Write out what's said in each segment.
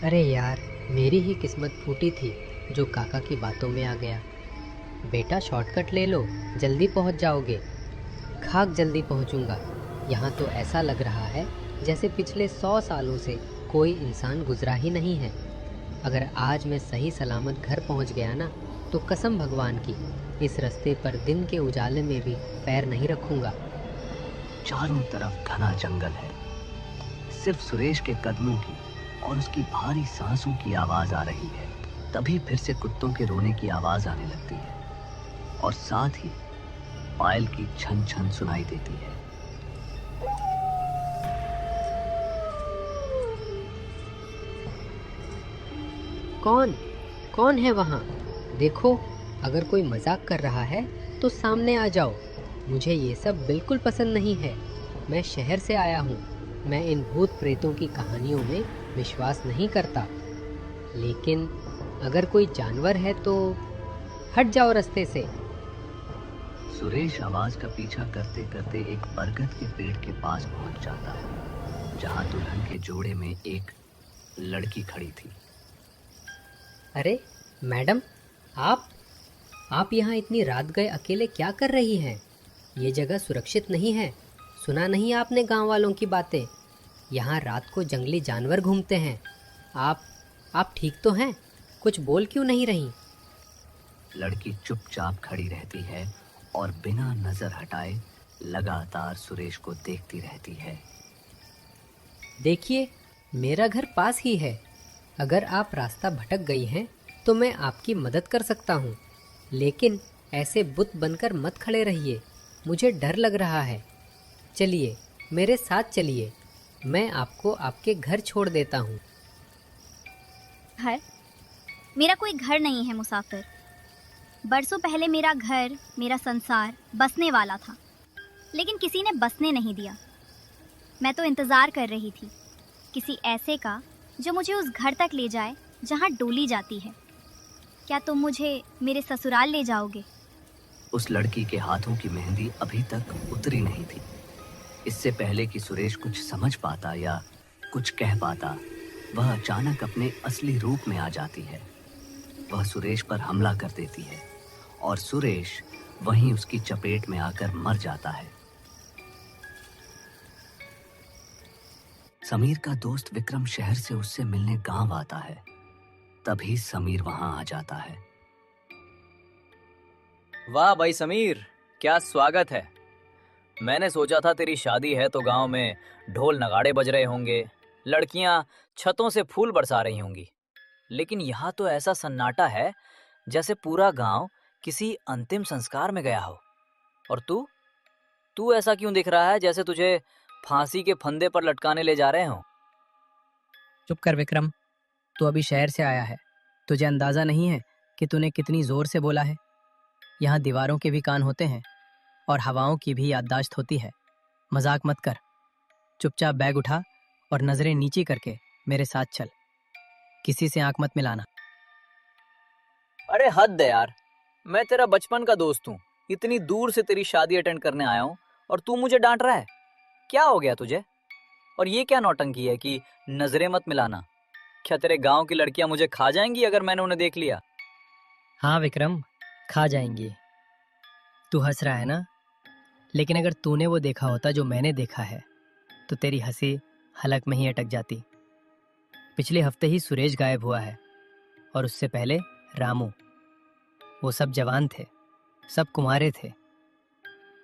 अरे यार, मेरी ही किस्मत फूटी थी जो काका की बातों में आ गया। बेटा शॉर्टकट ले लो, जल्दी पहुंच जाओगे। खाक जल्दी पहुंचूंगा। यहाँ तो ऐसा लग रहा है जैसे पिछले 100 सालों से कोई इंसान गुजरा ही नहीं है। अगर आज मैं सही सलामत घर पहुंच गया ना, तो कसम भगवान की इस रास्ते पर दिन के उजाले में भी पैर नहीं रखूंगा। चारों तरफ घना जंगल है। सिर्फ सुरेश के कदमों की और उसकी भारी सांसों की आवाज आ रही है। तभी फिर से कुत्तों के रोने की आवाज आने लगती है और साथ ही पायल की छन छन सुनाई देती है। कौन कौन है वहाँ? देखो, अगर कोई मजाक कर रहा है तो सामने आ जाओ। मुझे ये सब बिल्कुल पसंद नहीं है। मैं शहर से आया हूँ। मैं इन भूत प्रेतों की कहानियों में विश्वास नहीं करता। लेकिन अगर कोई जानवर है तो हट जाओ रास्ते से। सुरेश आवाज का पीछा करते करते एक बरगद के पेड़ के पास पहुंच जाता है, जहां दुल्हन के जोड़े में एक लड़की खड़ी थी। अरे मैडम, आप यहाँ इतनी रात गए अकेले क्या कर रही हैं? ये जगह सुरक्षित नहीं है। सुना नहीं आपने गांव वालों की बातें? यहाँ रात को जंगली जानवर घूमते हैं। आप ठीक तो हैं? कुछ बोल क्यों नहीं रही? लड़की चुपचाप खड़ी रहती है और बिना नजर हटाए लगातार सुरेश को देखती रहती है। देखिए, मेरा घर पास ही है। अगर आप रास्ता भटक गई हैं तो मैं आपकी मदद कर सकता हूँ। लेकिन ऐसे बुत बनकर मत खड़े रहिए। मुझे डर लग रहा है। चलिए, मेरे साथ चलिए। मैं आपको आपके घर छोड़ देता हूँ। घर? मेरा कोई घर नहीं है मुसाफिर। बरसों पहले मेरा घर, मेरा संसार बसने वाला था, लेकिन किसी ने बसने नहीं दिया। मैं तो इंतज़ार कर रही थी किसी ऐसे का जो मुझे उस घर तक ले जाए जहाँ डोली जाती है। क्या तुम मुझे मेरे ससुराल ले जाओगे? उस लड़की के हाथों की मेहंदी अभी तक उतरी नहीं थी। इससे पहले कि सुरेश कुछ समझ पाता या कुछ कह पाता, वह अचानक अपने असली रूप में आ जाती है। वह सुरेश पर हमला कर देती है और सुरेश वहीं उसकी चपेट में आकर मर जाता है। समीर का दोस्त विक्रम शहर से उससे मिलने गांव आता है। तभी समीर वहां आ जाता है। वाह भाई समीर, क्या स्वागत है। मैंने सोचा था तेरी शादी है तो गांव में ढोल नगाड़े बज रहे होंगे, लड़कियां छतों से फूल बरसा रही होंगी। लेकिन यहाँ तो ऐसा सन्नाटा है जैसे पूरा गांव किसी अंतिम संस्कार में गया हो। और तू ऐसा क्यों दिख रहा है जैसे तुझे फांसी के फंदे पर लटकाने ले जा रहे हो? चुप कर विक्रम, तू अभी शहर से आया है। तुझे अंदाजा नहीं है कि तूने कितनी जोर से बोला है। यहाँ दीवारों के भी कान होते हैं और हवाओं की भी याददाश्त होती है। मजाक मत कर। चुपचाप बैग उठा और नजरें नीची करके मेरे साथ चल। किसी से आंख मत मिलाना। अरे हद है यार, मैं तेरा बचपन का दोस्त हूँ। इतनी दूर से तेरी शादी अटेंड करने आया हूँ और तू मुझे डांट रहा है। क्या हो गया तुझे? और ये क्या नौटंकी है कि नजरें मत मिलाना? क्या तेरे गांव की लड़कियां मुझे खा जाएंगी अगर मैंने उन्हें देख लिया? हाँ विक्रम, खा जाएंगी। तू हंस रहा है ना, लेकिन अगर तूने वो देखा होता जो मैंने देखा है तो तेरी हंसी हलक में ही अटक जाती। पिछले हफ्ते ही सुरेश गायब हुआ है और उससे पहले रामू। वो सब जवान थे, सब कुंवारे थे।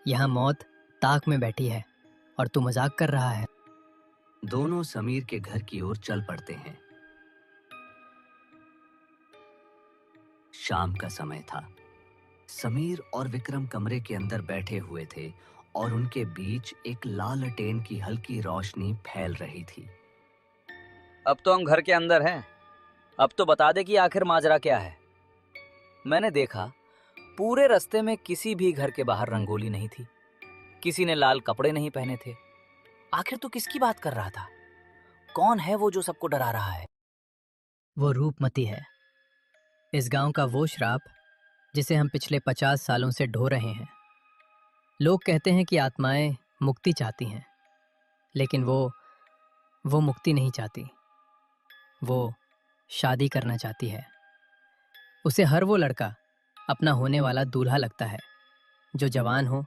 यहाँ मौत ताक में बैठी है और तू मजाक कर रहा है। दोनों समीर के घर की ओर चल पड़ते हैं। शाम का समय था। समीर और विक्रम कमरे के अंदर बैठे हुए थे और उनके बीच एक लालटेन की हल्की रोशनी फैल रही थी। अब तो हम घर के अंदर हैं। अब तो बता दे कि आखिर माजरा क्या है। मैंने देखा पूरे रास्ते में किसी भी घर के बाहर रंगोली नहीं थी, किसी ने लाल कपड़े नहीं पहने थे। आखिर तू किसकी बात कर रहा था? कौन है वो जो सबको डरा रहा है? वो रूपमती है, इस गांव का वो श्राप जिसे हम पिछले 50 सालों से ढो रहे हैं। लोग कहते हैं कि आत्माएं मुक्ति चाहती हैं, लेकिन वो मुक्ति नहीं चाहती। वो शादी करना चाहती है। उसे हर वो लड़का अपना होने वाला दूल्हा लगता है जो जवान हो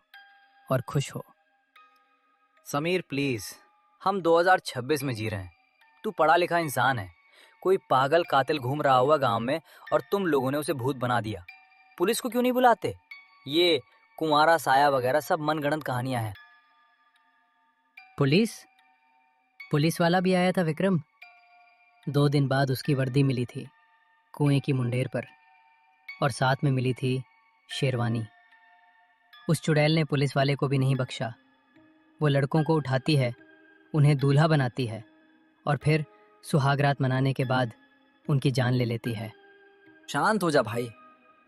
और खुश हो। समीर प्लीज, हम 2026 में जी रहे हैं। तू पढ़ा लिखा इंसान है। कोई पागल कातिल घूम रहा हुआ गांव में और तुम लोगों ने उसे भूत बना दिया। पुलिस को क्यों नहीं बुलाते? ये कुंवारा साया वगैरह सब मनगढ़ंत कहानियां हैं। पुलिस वाला भी आया था विक्रम। 2 दिन बाद उसकी वर्दी मिली थी कुएं की मुंडेर पर, और साथ में मिली थी शेरवानी। उस चुड़ैल ने पुलिस वाले को भी नहीं बख्शा। वो लड़कों को उठाती है, उन्हें दूल्हा बनाती है और फिर सुहागरात मनाने के बाद उनकी जान ले लेती है। शांत हो जा भाई।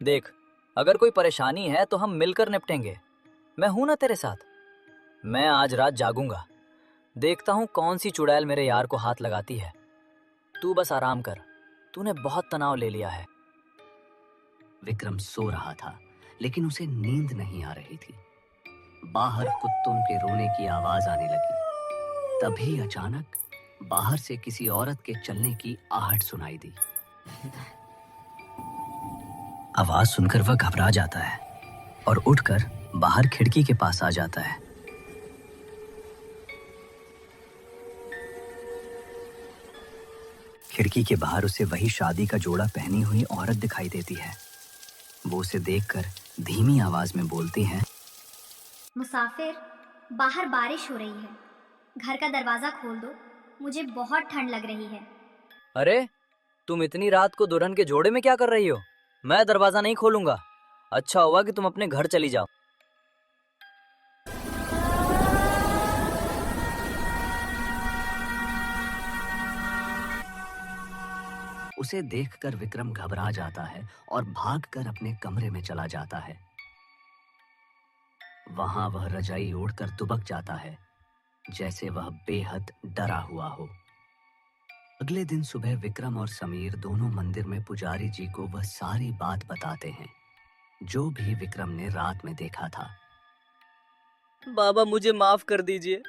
देख, अगर कोई परेशानी है तो हम मिलकर निपटेंगे। मैं हूं ना तेरे साथ। मैं आज रात जागूंगा, देखता हूं कौन सी चुड़ैल मेरे यार को हाथ लगाती है। तू बस आराम कर, तूने बहुत तनाव ले लिया है। विक्रम सो रहा था, लेकिन उसे नींद नहीं आ रही थी। बाहर कुत्तों के रोने की आवाज आने लगी। तभी अचानक बाहर से किसी औरत के चलने की आहट सुनाई दी। आवाज सुनकर वह घबरा जाता है और उठकर बाहर खिड़की के पास आ जाता है। खिड़की के बाहर उसे वही शादी का जोड़ा पहनी हुई औरत दिखाई देती है। वो उसे देखकर धीमी आवाज में बोलती है, मुसाफिर, बाहर बारिश हो रही है, घर का दरवाजा खोल दो, मुझे बहुत ठंड लग रही है। अरे, तुम इतनी रात को दुल्हन के जोड़े में क्या कर रही हो? मैं दरवाजा नहीं खोलूंगा। अच्छा हुआ कि तुम अपने घर चली जाओ। उसे देखकर विक्रम घबरा जाता है और भागकर अपने कमरे में चला जाता है। वहां वह रजाई ओढ़कर दुबक जाता है, जैसे वह बेहद डरा हुआ हो। अगले दिन सुबह विक्रम और समीर दोनों मंदिर में पुजारी जी को वह सारी बात बताते हैं, जो भी विक्रम ने रात में देखा था। बाबा, मुझे माफ कर दीजिए।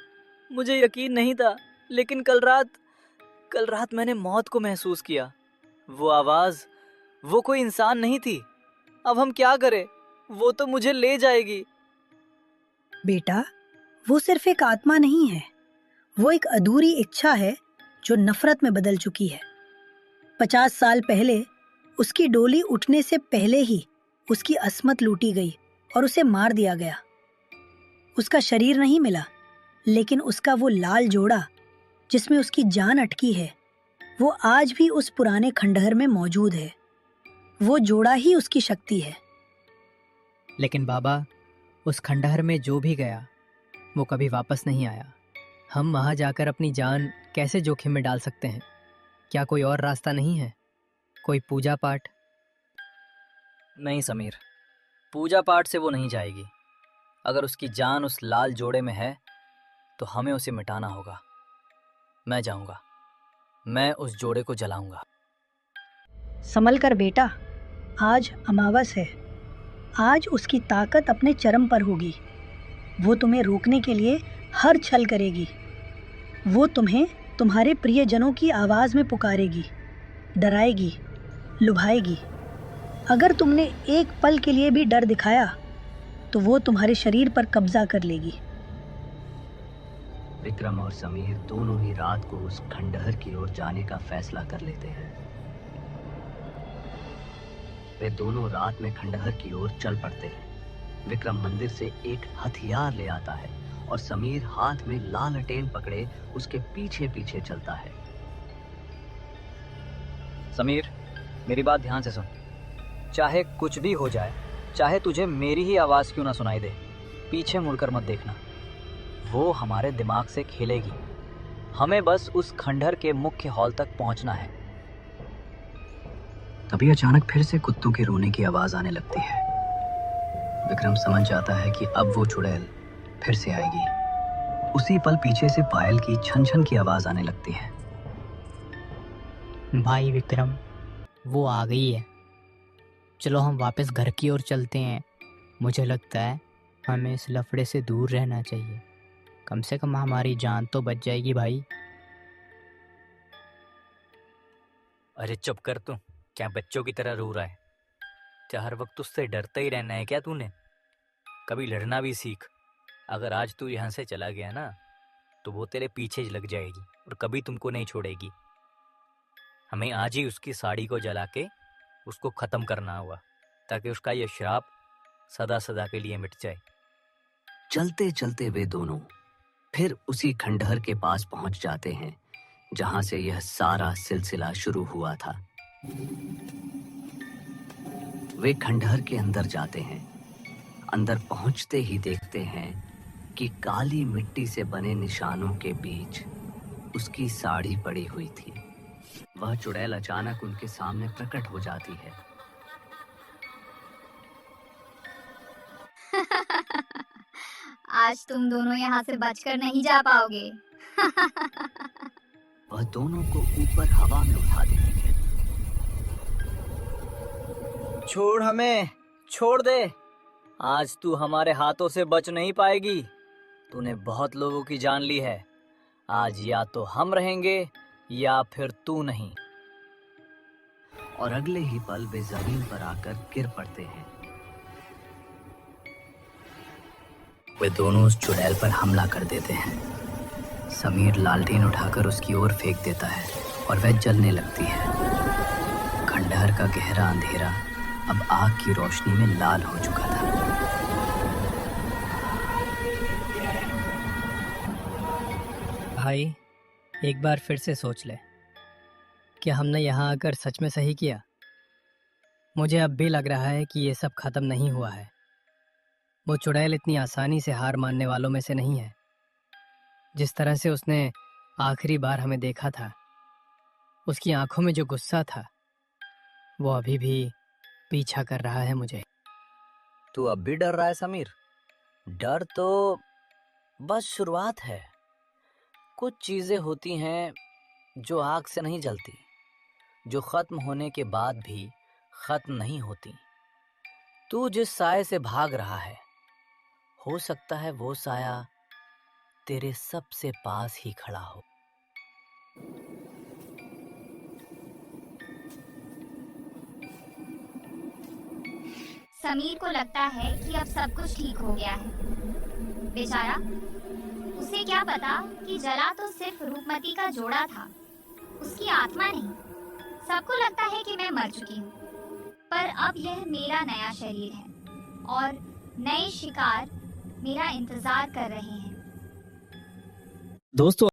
मुझे यकीन नहीं था, लेकिन कल रात मैंने मौत को महसूस किया। वो आवाज, वो कोई इंसान नहीं थी। अब हम क्या करें? वो तो मुझे ले जाएगी। बेटा, वो सिर्फ एक आत्मा नहीं है, वो एक अधूरी इच्छा है जो नफरत में बदल चुकी है। 50 साल पहले उसकी डोली उठने से पहले ही उसकी अस्मत लूटी गई और उसे मार दिया गया। उसका शरीर नहीं मिला, लेकिन उसका वो लाल जोड़ा जिसमें उसकी जान अटकी है, वो आज भी उस पुराने खंडहर में मौजूद है। वो जोड़ा ही उसकी शक्ति है। लेकिन बाबा, उस खंडहर में जो भी गया वो कभी वापस नहीं आया। हम वहां जाकर अपनी जान कैसे जोखिम में डाल सकते हैं? क्या कोई और रास्ता नहीं है? कोई पूजा पाठ? नहीं समीर, पूजा पाठ से वो नहीं जाएगी। अगर उसकी जान उस लाल जोड़े में है तो हमें उसे मिटाना होगा। मैं जाऊंगा, मैं उस जोड़े को जलाऊंगा। संभल कर बेटा, आज अमावस है। आज उसकी ताकत अपने चरम पर होगी। वो तुम्हें रोकने के लिए हर छल करेगी। वो तुम्हें तुम्हारे प्रियजनों की आवाज़ में पुकारेगी, डराएगी, लुभाएगी। अगर तुमने एक पल के लिए भी डर दिखाया तो वो तुम्हारे शरीर पर कब्जा कर लेगी। विक्रम और समीर दोनों ही रात को उस खंडहर की ओर जाने का फैसला कर लेते हैं। वे दोनों रात में खंडहर की ओर चल पड़ते हैं। विक्रम मंदिर से एक हथियार ले आता है और समीर हाथ में लालटेन पकड़े उसके पीछे पीछे चलता है। समीर, मेरी बात ध्यान से सुन। चाहे कुछ भी हो जाए, चाहे तुझे मेरी ही आवाज़ क्यों ना सुनाई दे, पीछे मुड़कर मत देखना। वो हमारे दिमाग से खेलेगी। हमें बस उस खंडहर के मुख्य हॉल तक पहुंचना है। तभी अचानक फिर से कुत्तों के रोने की आवाज आने लगती है। विक्रम समझ जाता है कि अब वो चुड़ैल फिर से आएगी। उसी पल पीछे से पायल की छन छन की आवाज आने लगती है। भाई विक्रम, वो आ गई है। चलो हम वापस घर की ओर चलते हैं। मुझे लगता है हमें इस लफड़े से दूर रहना चाहिए। कम से कम हमारी जान तो बच जाएगी भाई। अरे चुप कर तू, क्या बच्चों की तरह रो रहा है? क्या हर वक्त उससे डरता ही रहना है क्या तूने? कभी लड़ना भी सीख। अगर आज तू यहाँ से चला गया ना तो वो तेरे पीछे लग जाएगी और कभी तुमको नहीं छोड़ेगी। हमें आज ही उसकी साड़ी को जला के उसको खत्म करना होगा ताकि उसका ये श्राप सदा सदा के लिए मिट जाए। चलते चलते वे दोनों फिर उसी खंडहर के पास पहुंच जाते हैं जहां से यह सारा सिलसिला शुरू हुआ था। वे खंडहर के अंदर जाते हैं। अंदर पहुंचते ही देखते हैं कि काली मिट्टी से बने निशानों के बीच उसकी साड़ी पड़ी हुई थी। वह चुड़ैल अचानक उनके सामने प्रकट हो जाती है। आज तुम दोनों यहाँ से बचकर नहीं जा पाओगे। वह दोनों को ऊपर हवा में उठा देती है। छोड़ हमें, छोड़ दे। आज तू हमारे हाथों से बच नहीं पाएगी। तूने बहुत लोगों की जान ली है। आज या तो हम रहेंगे या फिर तू नहीं। और अगले ही पल वे जमीन पर आकर गिर पड़ते हैं। वे दोनों उस चुड़ैल पर हमला कर देते हैं। समीर लालटेन उठाकर उसकी ओर फेंक देता है और वह जलने लगती है। खंडहर का गहरा अंधेरा अब आग की रोशनी में लाल हो चुका था। भाई, एक बार फिर से सोच ले, क्या हमने यहाँ आकर सच में सही किया? मुझे अब भी लग रहा है कि ये सब खत्म नहीं हुआ है। वो चुड़ैल इतनी आसानी से हार मानने वालों में से नहीं है। जिस तरह से उसने आखिरी बार हमें देखा था, उसकी आंखों में जो गुस्सा था, वो अभी भी पीछा कर रहा है मुझे। तू अब भी डर रहा है समीर? डर तो बस शुरुआत है। कुछ चीजें होती हैं जो आग से नहीं जलती, जो खत्म होने के बाद भी खत्म नहीं होती। तू जिस साए से भाग रहा है, हो सकता है वो साया तेरे सबसे पास ही खड़ा हो। समीर को लगता है कि अब सब कुछ ठीक हो गया है। बेचारा, उसे क्या पता कि जला तो सिर्फ रूपमती का जोड़ा था, उसकी आत्मा नहीं। सबको लगता है कि मैं मर चुकी हूँ, पर अब यह मेरा नया शरीर है और नए शिकार मेरा इंतजार कर रहे हैं। दोस्तों,